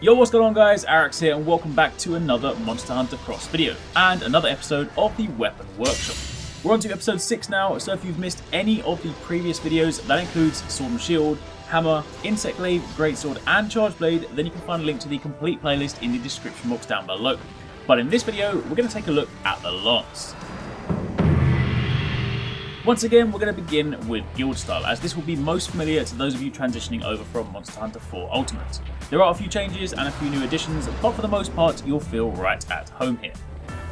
Yo, what's going on guys, Arekkz here and welcome back to another Monster Hunter Cross video and another episode of the Weapon Workshop. We're on to episode 6 now, so if you've missed any of the previous videos, that includes Sword and Shield, Hammer, Insect Glaive, Greatsword and Charge Blade, then you can find a link to the complete playlist in the description box down below. But in this video, we're going to take a look at the Lance. Once again, we're going to begin with Guild Style, as this will be most familiar to those of you transitioning over from Monster Hunter 4 Ultimate. There are a few changes and a few new additions, but for the most part, you'll feel right at home here.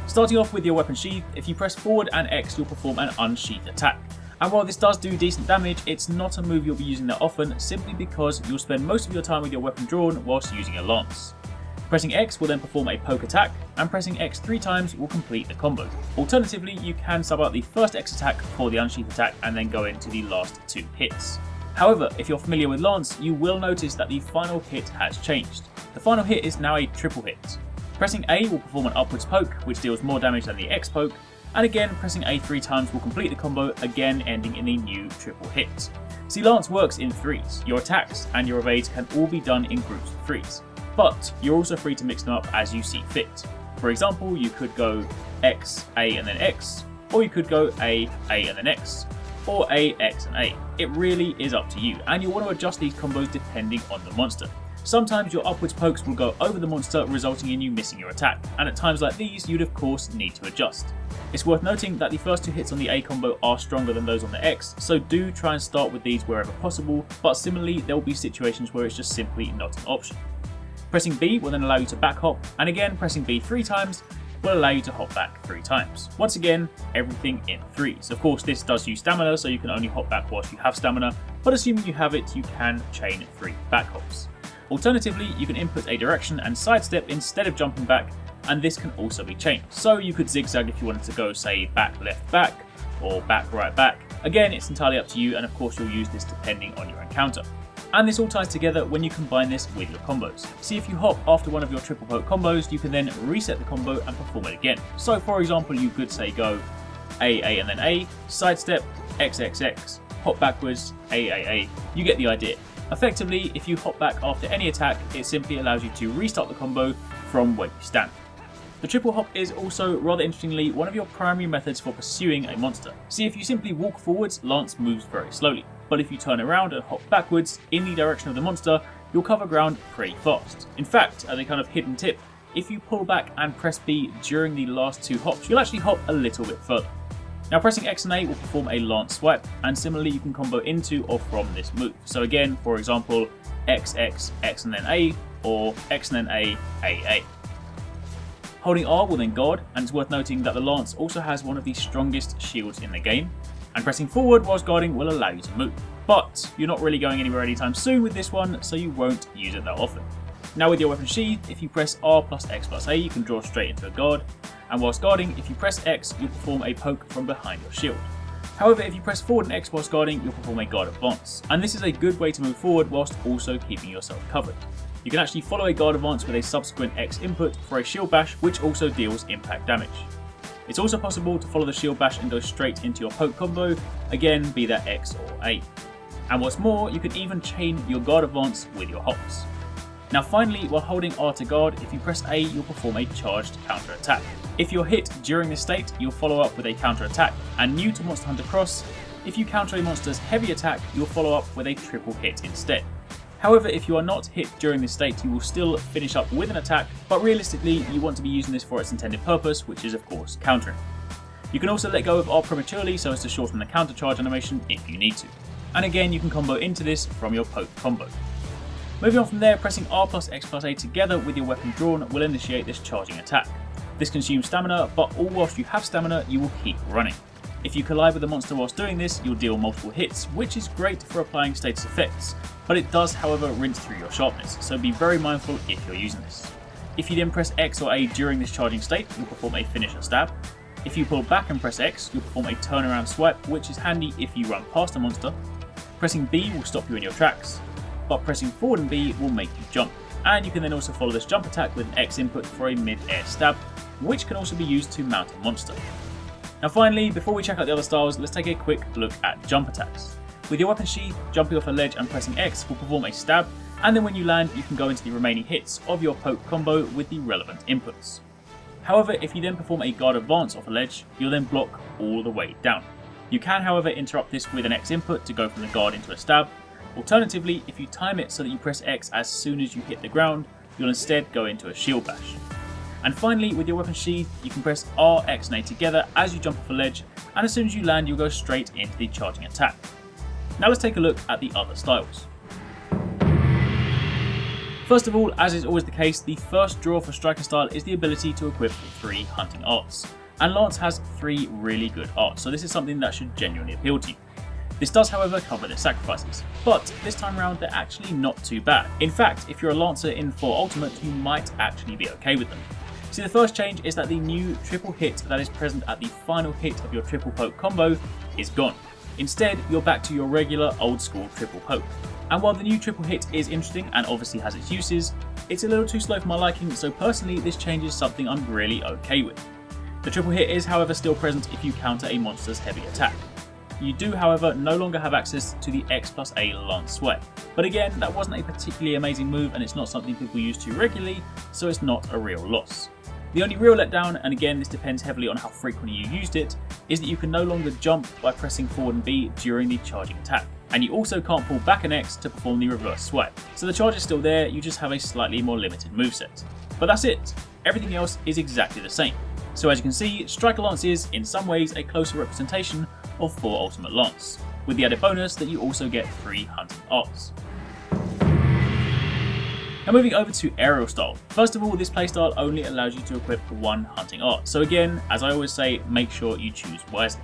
Starting off with your weapon sheath, if you press forward and X, you'll perform an unsheath attack. And while this does do decent damage, it's not a move you'll be using that often, simply because you'll spend most of your time with your weapon drawn whilst using a lance. Pressing X will then perform a poke attack, and pressing X 3 times will complete the combo. Alternatively, you can sub out the first X attack for the unsheath attack and then go into the last 2 hits. However, if you're familiar with Lance, you will notice that the final hit has changed. The final hit is now a triple hit. Pressing A will perform an upwards poke, which deals more damage than the X poke, and again pressing A 3 times will complete the combo, again ending in a new triple hit. See, Lance works in threes. Your attacks and your evades can all be done in groups of threes. But you're also free to mix them up as you see fit. For example, you could go X, A and then X, or you could go A and then X, or A, X and A. It really is up to you, and you'll want to adjust these combos depending on the monster. Sometimes your upwards pokes will go over the monster, resulting in you missing your attack, and at times like these you'd of course need to adjust. It's worth noting that the first 2 hits on the A combo are stronger than those on the X, so do try and start with these wherever possible, but similarly there will be situations where it's just simply not an option. Pressing B will then allow you to back hop, and again pressing B 3 times will allow you to hop back 3 times. Once again, everything in threes. Of course this does use stamina, so you can only hop back whilst you have stamina, but assuming you have it, you can chain 3 back hops. Alternatively, you can input a direction and sidestep instead of jumping back, and this can also be changed. So you could zigzag if you wanted to go, say, back left back, or back right back. Again, it's entirely up to you, and of course you'll use this depending on your encounter. And this all ties together when you combine this with your combos. See, if you hop after one of your triple poke combos, you can then reset the combo and perform it again. So for example, you could say go A and then A, sidestep, XXX, hop backwards, A. You get the idea. Effectively, if you hop back after any attack, it simply allows you to restart the combo from where you stand. The triple hop is also, rather interestingly, one of your primary methods for pursuing a monster. See, if you simply walk forwards, Lance moves very slowly. But if you turn around and hop backwards in the direction of the monster, you'll cover ground pretty fast. In fact, as a kind of hidden tip, if you pull back and press B during the last 2 hops, you'll actually hop a little bit further. Now pressing X and A will perform a Lance swipe, and similarly you can combo into or from this move. So again, for example, X, X and then A, or X and then A. Holding R will then guard, and it's worth noting that the Lance also has one of the strongest shields in the game, and pressing forward whilst guarding will allow you to move. But you're not really going anywhere anytime soon with this one, so you won't use it that often. Now with your weapon sheath, if you press R plus X plus A, you can draw straight into a guard, and whilst guarding, if you press X, you'll perform a poke from behind your shield. However, if you press forward and X whilst guarding, you'll perform a guard advance, and this is a good way to move forward whilst also keeping yourself covered. You can actually follow a guard advance with a subsequent X input for a shield bash, which also deals impact damage. It's also possible to follow the shield bash and go straight into your poke combo, again be that X or A. And what's more, you can even chain your guard advance with your hops. Now finally, while holding R to guard, if you press A, you'll perform a charged counter attack. If you're hit during this state, you'll follow up with a counter attack, and new to Monster Hunter Cross, if you counter a monster's heavy attack, you'll follow up with a triple hit instead. However, if you are not hit during this state, you will still finish up with an attack, but realistically, you want to be using this for its intended purpose, which is of course countering. You can also let go of R prematurely so as to shorten the counter charge animation if you need to. And again, you can combo into this from your poke combo. Moving on from there, pressing R plus X plus A together with your weapon drawn will initiate this charging attack. This consumes stamina, but all whilst you have stamina, you will keep running. If you collide with the monster whilst doing this, you'll deal multiple hits, which is great for applying status effects, but it does however rinse through your sharpness, so be very mindful if you're using this. If you then press X or A during this charging state, you'll perform a finisher stab. If you pull back and press X, you'll perform a turnaround swipe, which is handy if you run past a monster. Pressing B will stop you in your tracks, but pressing forward and B will make you jump. And you can then also follow this jump attack with an X input for a mid-air stab, which can also be used to mount a monster. Now finally, before we check out the other styles, let's take a quick look at jump attacks. With your weapon sheath, jumping off a ledge and pressing X will perform a stab, and then when you land you can go into the remaining hits of your poke combo with the relevant inputs. However, if you then perform a guard advance off a ledge, you'll then block all the way down. You can however interrupt this with an X input to go from the guard into a stab. Alternatively, if you time it so that you press X as soon as you hit the ground, you'll instead go into a shield bash. And finally, with your weapon sheath, you can press R, X and A together as you jump off a ledge, and as soon as you land you'll go straight into the charging attack. Now let's take a look at the other styles. First of all, as is always the case, the first draw for Striker style is the ability to equip 3 hunting arts. And Lance has 3 really good arts, so this is something that should genuinely appeal to you. This does however come with its sacrifices, but this time around they're actually not too bad. In fact, if you're a Lancer in 4 Ultimate, you might actually be okay with them. See, the first change is that the new triple hit that is present at the final hit of your triple poke combo is gone. Instead, you're back to your regular old school triple poke. And while the new triple hit is interesting and obviously has its uses, it's a little too slow for my liking, so personally this change is something I'm really okay with. The triple hit is however still present if you counter a monster's heavy attack. You do however no longer have access to the X+A Lance Swipe, but again that wasn't a particularly amazing move and it's not something people use too regularly, so it's not a real loss. The only real letdown, and again this depends heavily on how frequently you used it, is that you can no longer jump by pressing forward and B during the charging attack. And you also can't pull back an X to perform the reverse swipe. So the charge is still there, you just have a slightly more limited moveset. But that's it, everything else is exactly the same. So as you can see, Striker Lance is, in some ways, a closer representation of 4 Ultimate Lance, with the added bonus that you also get 3 hunting arts. Now moving over to aerial style. First of all, this playstyle only allows you to equip 1 hunting art, so again, as I always say, make sure you choose wisely.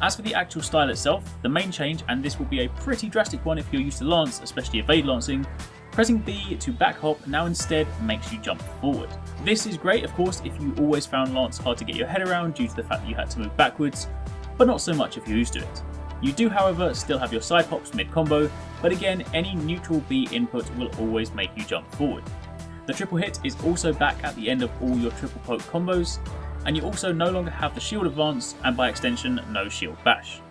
As for the actual style itself, the main change, and this will be a pretty drastic one if you're used to Lance, especially evade lancing, pressing B to back hop now instead makes you jump forward. This is great of course if you always found Lance hard to get your head around due to the fact that you had to move backwards, but not so much if you're used to it. You do however still have your side hops mid-combo, but again any neutral B input will always make you jump forward. The triple hit is also back at the end of all your triple poke combos, and you also no longer have the shield advance and by extension no shield bash.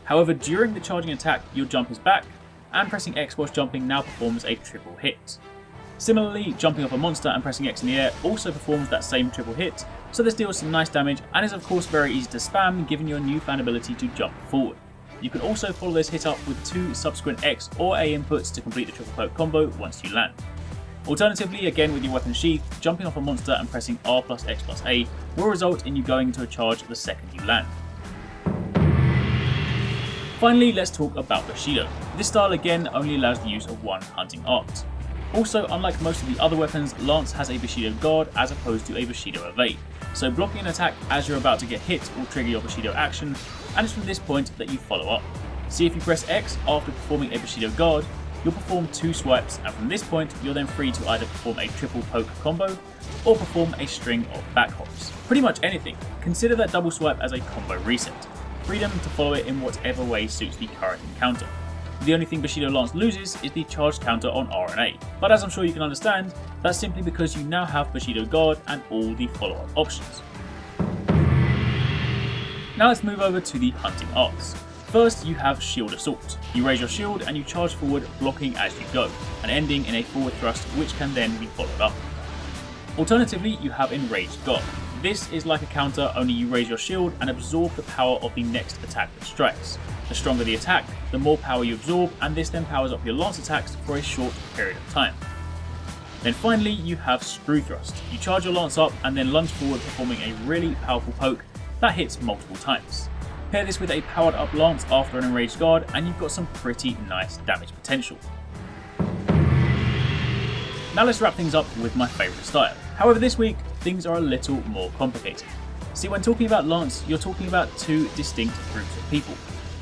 However, during the charging attack your jump is back, and pressing X whilst jumping now performs a triple hit. Similarly, jumping off a monster and pressing X in the air also performs that same triple hit, so this deals some nice damage and is of course very easy to spam, giving you a newfound ability to jump forward. You can also follow this hit up with 2 subsequent X or A inputs to complete the triple poke combo once you land. Alternatively, again with your weapon sheath, jumping off a monster and pressing R plus X plus A will result in you going into a charge the second you land. Finally, let's talk about Bushido. This style again only allows the use of 1 hunting art. Also, unlike most of the other weapons, Lance has a Bushido guard as opposed to a Bushido evade. So blocking an attack as you're about to get hit will trigger your Bushido action, and it's from this point that you follow up. See, if you press X after performing a Bushido guard, you'll perform 2 swipes, and from this point you're then free to either perform a triple poke combo or perform a string of back hops. Pretty much anything. Consider that double swipe as a combo reset. Freedom to follow it in whatever way suits the current encounter. The only thing Bushido Lance loses is the charged counter on R and A, but as I'm sure you can understand, that's simply because you now have Bushido Guard and all the follow-up options. Now let's move over to the hunting arts. First, you have Shield Assault. You raise your shield and you charge forward, blocking as you go, and ending in a forward thrust which can then be followed up. Alternatively, you have Enraged Guard. This is like a counter, only you raise your shield and absorb the power of the next attack that strikes. The stronger the attack, the more power you absorb, and this then powers up your lance attacks for a short period of time. Then finally, you have Screw Thrust. You charge your lance up and then lunge forward, performing a really powerful poke that hits multiple times. Pair this with a powered up lance after an enraged guard and you've got some pretty nice damage potential. Now let's wrap things up with my favourite style. However, this week things are a little more complicated. See, when talking about Lance, you're talking about 2 distinct groups of people.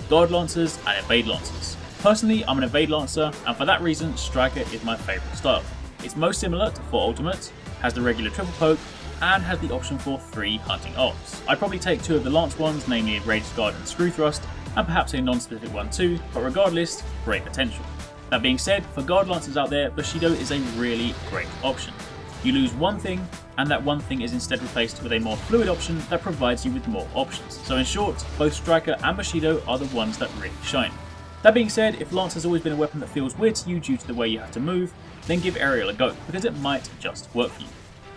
Guard Lancers and Evade Lancers. Personally, I'm an Evade Lancer, and for that reason, Striker is my favourite style. It's most similar to 4 Ultimate, has the regular triple poke, and has the option for 3 hunting arts. I'd probably take 2 of the Lance ones, namely Enraged Guard and Screw Thrust, and perhaps a non-specific one too, but regardless, great potential. That being said, for Guard Lancers out there, Bushido is a really great option. You lose one thing, and that one thing is instead replaced with a more fluid option that provides you with more options. So in short, both Striker and Bushido are the ones that really shine. That being said, if Lance has always been a weapon that feels weird to you due to the way you have to move, then give Aerial a go, because it might just work for you.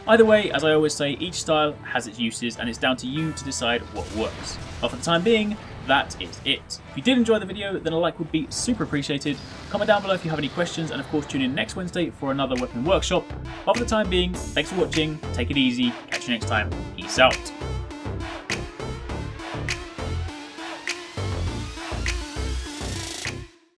Either way, as I always say, each style has its uses and it's down to you to decide what works. But for the time being, that is it. If you did enjoy the video, then a like would be super appreciated. Comment down below if you have any questions, and of course tune in next Wednesday for another weapon workshop. But for the time being, thanks for watching, take it easy, catch you next time, peace out.